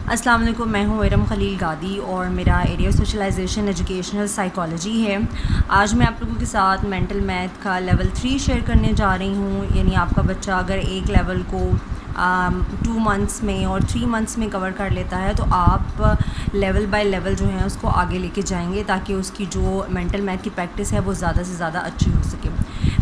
अस्सलाम वालेकुम, मैं हूँ इरम खलील गादी और मेरा एरिया स्पेशलाइजेशन एजुकेशनल साइकोलॉजी है। आज मैं आप लोगों के साथ मेंटल मैथ का लेवल 3 शेयर करने जा रही हूँ। यानी आपका बच्चा अगर एक लेवल को 2 मंथ्स में और 3 मंथ्स में कवर कर लेता है तो आप लेवल बाय लेवल जो है उसको आगे लेके जाएंगे ताकि उसकी जो मेंटल मैथ की प्रैक्टिस है वो ज़्यादा से ज़्यादा अच्छी हो सके।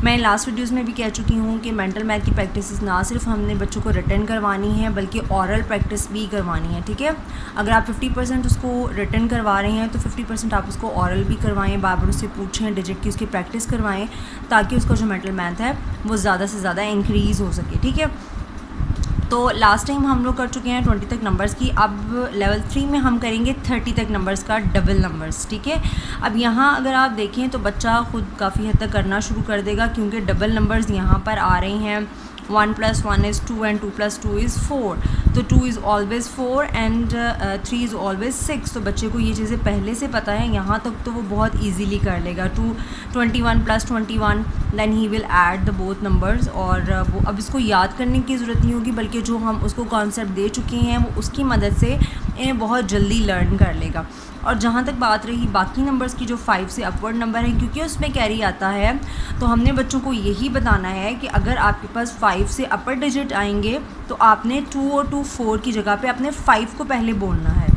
मैं लास्ट वीडियोस में भी कह चुकी हूँ कि मेंटल मैथ की प्रैक्टिस ना सिर्फ हमने बच्चों को रिटन करवानी है बल्कि ओरल प्रैक्टिस भी करवानी है। ठीक है, अगर आप 50% उसको रिटन करवा रहे हैं तो 50% आप उसको ओरल भी करवाएं, बार बार उससे पूछें, डिजिट की उसकी प्रैक्टिस करवाएं ताकि उसका जो मेंटल मैथ है वो ज़्यादा से ज़्यादा इंक्रीज़ हो सके। ठीक है, तो लास्ट टाइम हम लोग कर चुके हैं 20 तक नंबर्स की। अब लेवल 3 में हम करेंगे 30 तक नंबर्स का डबल नंबर्स। ठीक है, अब यहाँ अगर आप देखें तो बच्चा खुद काफ़ी हद तक करना शुरू कर देगा क्योंकि डबल नंबर्स यहाँ पर आ रहे हैं। 1 + 1 is 2 and 2 + 2 is 4, तो 2 is always 4 and 3 is always 6। तो बच्चे को ये चीज़ें पहले से पता है, यहाँ तक तो वो बहुत इजीली कर लेगा। 21 + 21 then he will add the both numbers. और वो अब इसको याद करने की ज़रूरत नहीं होगी बल्कि जो हम उसको कॉन्सेप्ट दे चुके हैं वो उसकी मदद से इन्हें बहुत जल्दी लर्न कर लेगा। और जहाँ तक बात रही बाकी नंबर्स की, जो 5 से अपवर्ड नंबर हैं, क्योंकि उसमें कैरी आता है तो हमने बच्चों को यही बताना है कि अगर आपके पास 5 से अपर डिजिट आएंगे तो आपने 2 और 2 4 की जगह पे आपने 5 को पहले बोलना है।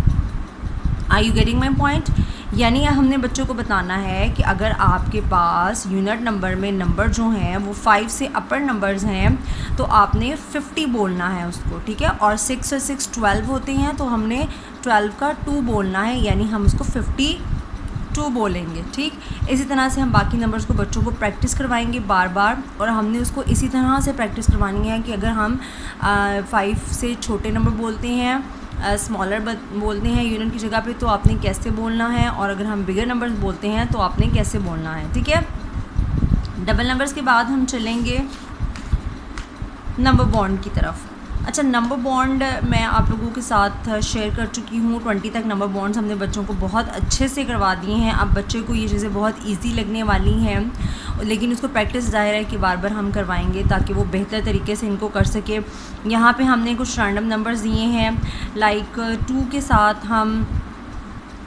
Are you getting my point? यानी हमने बच्चों को बताना है कि अगर आपके पास यूनिट नंबर में नंबर जो हैं वो 5 से अपर नंबर्स हैं तो आपने 50 बोलना है उसको। ठीक है, और 6 और 6 12 होते हैं तो हमने 12 का 2 बोलना है, यानी हम उसको 52 बोलेंगे। ठीक, इसी तरह से हम बाकी नंबर्स को बच्चों को प्रैक्टिस करवाएंगे बार बार, और हमने उसको इसी तरह से प्रैक्टिस करवानी है कि अगर हम 5 से छोटे नंबर बोलते हैं, स्मॉलर बोलते हैं यूनिट की जगह पे, तो आपने कैसे बोलना है, और अगर हम बिगर नंबर्स बोलते हैं तो आपने कैसे बोलना है। ठीक है, डबल नंबर्स के बाद हम चलेंगे नंबर बॉन्ड की तरफ। अच्छा, नंबर बॉन्ड मैं आप लोगों के साथ शेयर कर चुकी हूँ। 20 तक नंबर बॉन्ड्स हमने बच्चों को बहुत अच्छे से करवा दिए हैं। अब बच्चे को ये चीज़ें बहुत इजी लगने वाली हैं, लेकिन उसको प्रैक्टिस ज़ाहिर है कि बार बार हम करवाएंगे ताकि वो बेहतर तरीके से इनको कर सके। यहाँ पे हमने कुछ रैंडम नंबर्स दिए हैं, लाइक 2 के साथ हम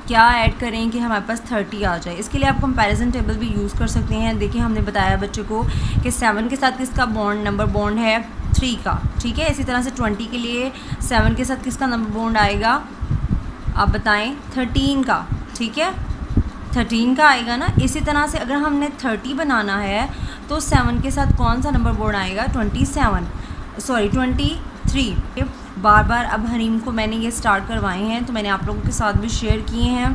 क्या ऐड करें कि हमारे पास 30 आ जाए। इसके लिए आप कंपैरिजन टेबल भी यूज़ कर सकते हैं। देखिए, हमने बताया बच्चे को कि 7 के साथ किसका बॉन्ड नंबर बॉन्ड है 3 का। ठीक है, इसी तरह से 20 के लिए 7 के साथ किसका नंबर बॉन्ड आएगा, आप बताएं, 13 का। ठीक है, 13 का आएगा ना। इसी तरह से अगर हमने 30 बनाना है तो 7 के साथ कौन सा नंबर बॉन्ड आएगा, 23। बार बार अब हरीम को मैंने ये स्टार्ट करवाए हैं तो मैंने आप लोगों के साथ भी शेयर किए हैं।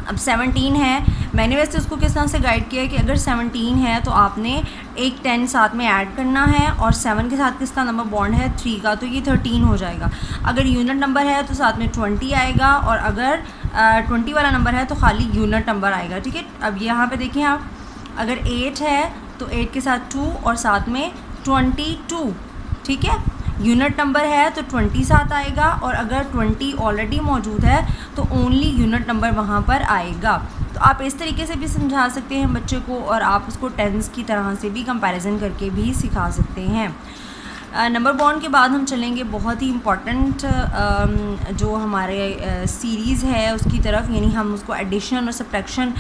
अब 17 है, मैंने वैसे उसको किस तरह से गाइड किया है कि अगर 17 है तो आपने एक 10 साथ में ऐड करना है, और 7 के साथ किसका नंबर बॉन्ड है 3 का, तो ये 13 हो जाएगा। अगर यूनिट नंबर है तो साथ में 20 आएगा, और अगर 20 वाला नंबर है तो खाली यूनिट नंबर आएगा। ठीक है, अब यहाँ पे देखें आप, अगर 8 है तो 8 के साथ 2 और साथ में 22। ठीक है, यूनिट नंबर है तो 20 साथ आएगा, और अगर 20 ऑलरेडी मौजूद है तो ओनली यूनिट नंबर वहाँ पर आएगा। तो आप इस तरीके से भी समझा सकते हैं बच्चे को, और आप उसको टेंस की तरह से भी कंपैरिजन करके भी सिखा सकते हैं। नंबर बॉन्ड के बाद हम चलेंगे बहुत ही इम्पॉर्टेंट जो हमारे सीरीज़ है उसकी तरफ, यानी हम उसको एडिशन और सब्ट्रैक्शन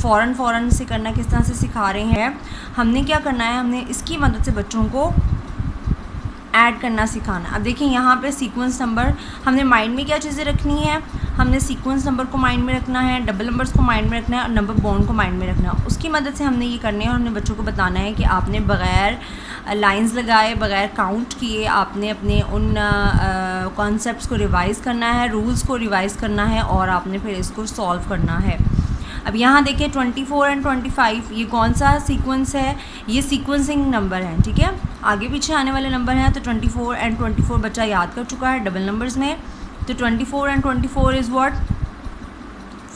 फ़ौरन से करना किस तरह से सिखा रहे हैं। हमने क्या करना है, हमने इसकी मदद से बच्चों को ऐड करना सिखाना। अब देखिए, यहाँ पे सीक्वेंस नंबर हमने माइंड में क्या चीज़ें रखनी है, हमने सीक्वेंस नंबर को माइंड में रखना है, डबल नंबर्स को माइंड में रखना है, और नंबर बॉन्ड को माइंड में रखना है। उसकी मदद से हमने ये करने है, और हमने बच्चों को बताना है कि आपने बग़ैर लाइंस लगाए, बग़ैर काउंट किए आपने अपने उन कॉन्सेप्ट्स को रिवाइज़ करना है, रूल्स को रिवाइज़ करना है, और आपने फिर इसको सॉल्व करना है। अब यहाँ देखिए 24 और 25, ये कौन सा सीक्वेंस है, ये सीक्वेंसिंग नंबर है। ठीक है, आगे पीछे आने वाले नंबर हैं, तो 24 और 24 बच्चा याद कर चुका है डबल नंबर्स में। तो 24 और 24 इज़ व्हाट,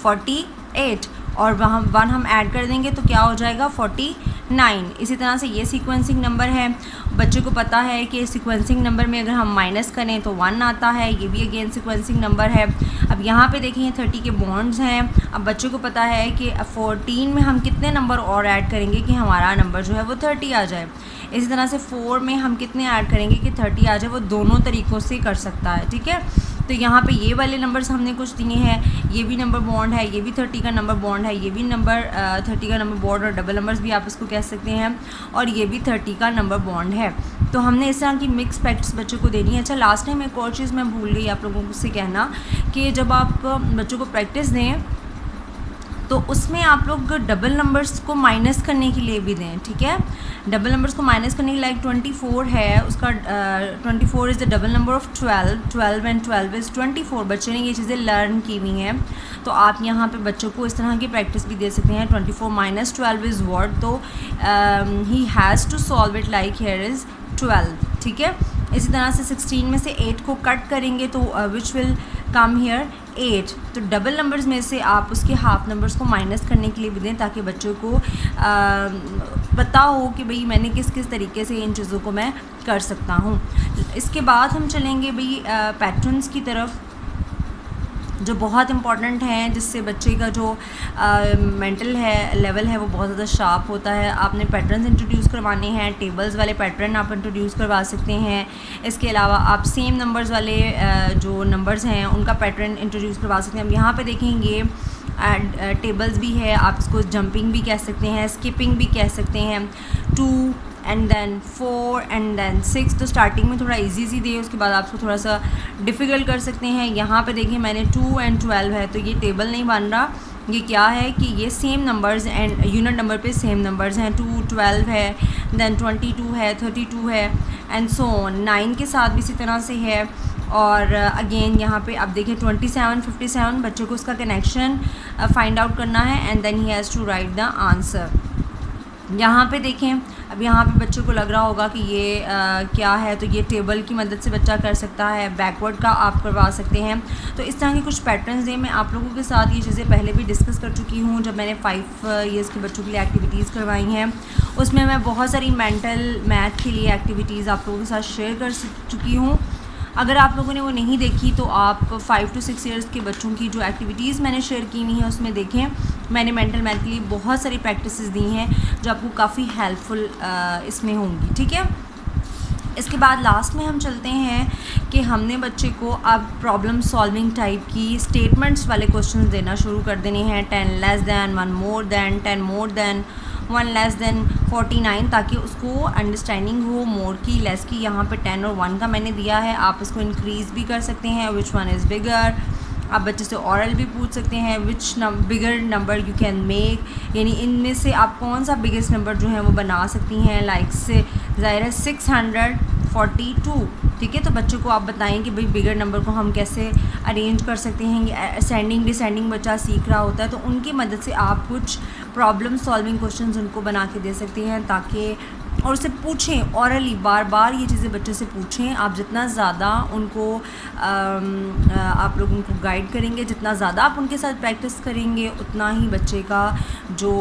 48, और वहाँ 1 हम ऐड कर देंगे तो क्या हो जाएगा 49। इसी तरह से ये सीक्वेंसिंग नंबर है। बच्चे को पता है कि सीक्वेंसिंग नंबर में अगर हम माइनस करें तो 1 आता है, ये भी अगेन सीक्वेंसिंग नंबर है। अब यहाँ पे देखें 30 के बॉन्ड्स हैं। अब बच्चे को पता है कि 14 में हम कितने नंबर और ऐड करेंगे कि हमारा नंबर जो है वो 30 आ जाए। इसी तरह से 4 में हम कितने ऐड करेंगे कि 30 आ जाए, वो दोनों तरीक़ों से कर सकता है, ठीक है। तो यहाँ पे ये वाले नंबर्स हमने कुछ दिए हैं, ये भी नंबर बॉन्ड है, ये भी 30 का नंबर बॉन्ड है, ये भी नंबर 30 का नंबर बॉन्ड और डबल नंबर्स भी आप इसको कह सकते हैं, और ये भी 30 का नंबर बॉन्ड है। तो हमने इस तरह की मिक्स प्रैक्टिस बच्चों को देनी है। अच्छा, लास्ट टाइम एक और चीज़ मैं भूल गई आप लोगों से कहना कि जब आप बच्चों को प्रैक्टिस दें तो उसमें आप लोग डबल नंबर्स को माइनस करने के लिए भी दें, ठीक है। डबल नंबर्स को माइनस करने के लाइक 24 है, उसका 24 is the double number of 12 and 12 is 24। बच्चे ने ये चीज़ें लर्न की हुई हैं, तो आप यहाँ पे बच्चों को इस तरह की प्रैक्टिस भी दे सकते हैं। 24 माइनस 12 इज़ व्हाट, तो he has to solve it like here is 12, ठीक है। इसी तरह से 16 में से 8 को कट करेंगे तो विच विल कम हियर 8। तो डबल नंबर्स में से आप उसके हाफ नंबर्स को माइनस करने के लिए भी दें, ताकि बच्चों को पता हो कि भाई मैंने किस किस तरीके से इन चीज़ों को मैं कर सकता हूँ। इसके बाद हम चलेंगे भाई पैटर्न्स की तरफ, जो बहुत इम्पॉर्टेंट हैं, जिससे बच्चे का जो मेंटल है लेवल है वो बहुत ज़्यादा शार्प होता है। आपने पैटर्न्स इंट्रोड्यूस करवाने हैं, टेबल्स वाले पैटर्न आप इंट्रोड्यूस करवा सकते हैं। इसके अलावा आप सेम नंबर्स वाले जो नंबर्स हैं उनका पैटर्न इंट्रोड्यूस करवा सकते हैं। अब यहाँ पे देखेंगे टेबल्स भी है, आप इसको जंपिंग भी कह सकते हैं, स्किपिंग भी कह सकते हैं। 2 एंड देन 4 एंड देन 6, तो स्टार्टिंग में थोड़ा इजी दे, उसके बाद आपको थोड़ा सा डिफ़िकल्ट कर सकते हैं। यहाँ पे देखिए मैंने 2 एंड 12 है, तो ये टेबल नहीं बन रहा। ये क्या है कि ये same numbers and unit number पे सेम नंबर्स हैं। 2 12 है, देन 22 है, 32 है, एंड सो 9 के साथ भी इसी तरह से है। और अगेन यहाँ पे आप देखिए 27 57, बच्चों को उसका कनेक्शन फाइंड आउट करना है and then he has to write the answer. यहाँ पे देखें, अब यहाँ पे बच्चों को लग रहा होगा कि ये क्या है, तो ये टेबल की मदद से बच्चा कर सकता है, बैकवर्ड का आप करवा सकते हैं। तो इस तरह के कुछ पैटर्न्स हैं। मैं आप लोगों के साथ ये चीज़ें पहले भी डिस्कस कर चुकी हूँ, जब मैंने 5 ईयर्स के बच्चों के लिए एक्टिविटीज़ करवाई हैं। उसमें मैं बहुत सारी मेंटल मैथ के लिए एक्टिविटीज़ आप लोगों के साथ शेयर कर चुकी हूँ। अगर आप लोगों ने वो नहीं देखी तो आप 5 to 6 ईयर्स के बच्चों की जो एक्टिविटीज़ मैंने शेयर की हुई हैं उसमें देखें। मैंने मेंटल मैथ के लिए बहुत सारी प्रैक्टिसेस दी हैं जो आपको काफ़ी हेल्पफुल इसमें होंगी, ठीक है। इसके बाद लास्ट में हम चलते हैं कि हमने बच्चे को अब प्रॉब्लम सॉल्विंग टाइप की स्टेटमेंट्स वाले क्वेश्चंस देना शुरू कर देने हैं। 10 less than, 1 more than, 10 more than, 1 less than 49, ताकि उसको अंडरस्टैंडिंग हो मोर की, लेस की। यहाँ पे 10 और 1 का मैंने दिया है, आप इसको इंक्रीज़ भी कर सकते हैं। विच वन इज़ बिगर, आप बच्चे से ऑरल भी पूछ सकते हैं। Which bigger number you can make, यानी इनमें से आप कौन सा बिगेस्ट नंबर जो है वो बना सकती हैं। लाइक से ज़ाहिर है 642, ठीक है। तो बच्चों को आप बताएं कि भाई बिगर नंबर को हम कैसे अरेंज कर सकते हैं। असेंडिंग डिसेंडिंग बच्चा सीख रहा होता है, तो उनकी मदद से आप कुछ प्रॉब्लम सॉल्विंग क्वेश्चंस उनको बना के दे सकते हैं, ताकि और उससे पूछें ऑरली, बार बार ये चीज़ें बच्चे से पूछें। आप जितना ज़्यादा उनको आप लोग उनको गाइड करेंगे, जितना ज़्यादा आप उनके साथ प्रैक्टिस करेंगे, उतना ही बच्चे का जो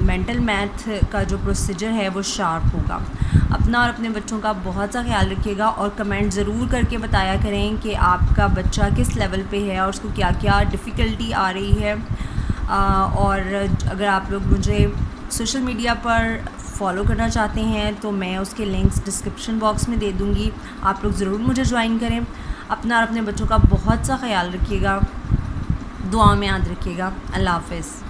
मेंटल मैथ का जो प्रोसीजर है वो शार्प होगा। अपना और अपने बच्चों का बहुत सा ख्याल रखिएगा और कमेंट ज़रूर करके बताया करें कि आपका बच्चा किस लेवल पे है और उसको क्या क्या डिफ़िकल्टी आ रही है। और अगर आप लोग मुझे सोशल मीडिया पर फॉलो करना चाहते हैं तो मैं उसके लिंक्स डिस्क्रिप्शन बॉक्स में दे दूँगी, आप लोग ज़रूर मुझे ज्वाइन करें। अपना और अपने बच्चों का बहुत सा ख्याल रखिएगा, दुआ में याद रखिएगा। अल्लाह हाफ़िज़।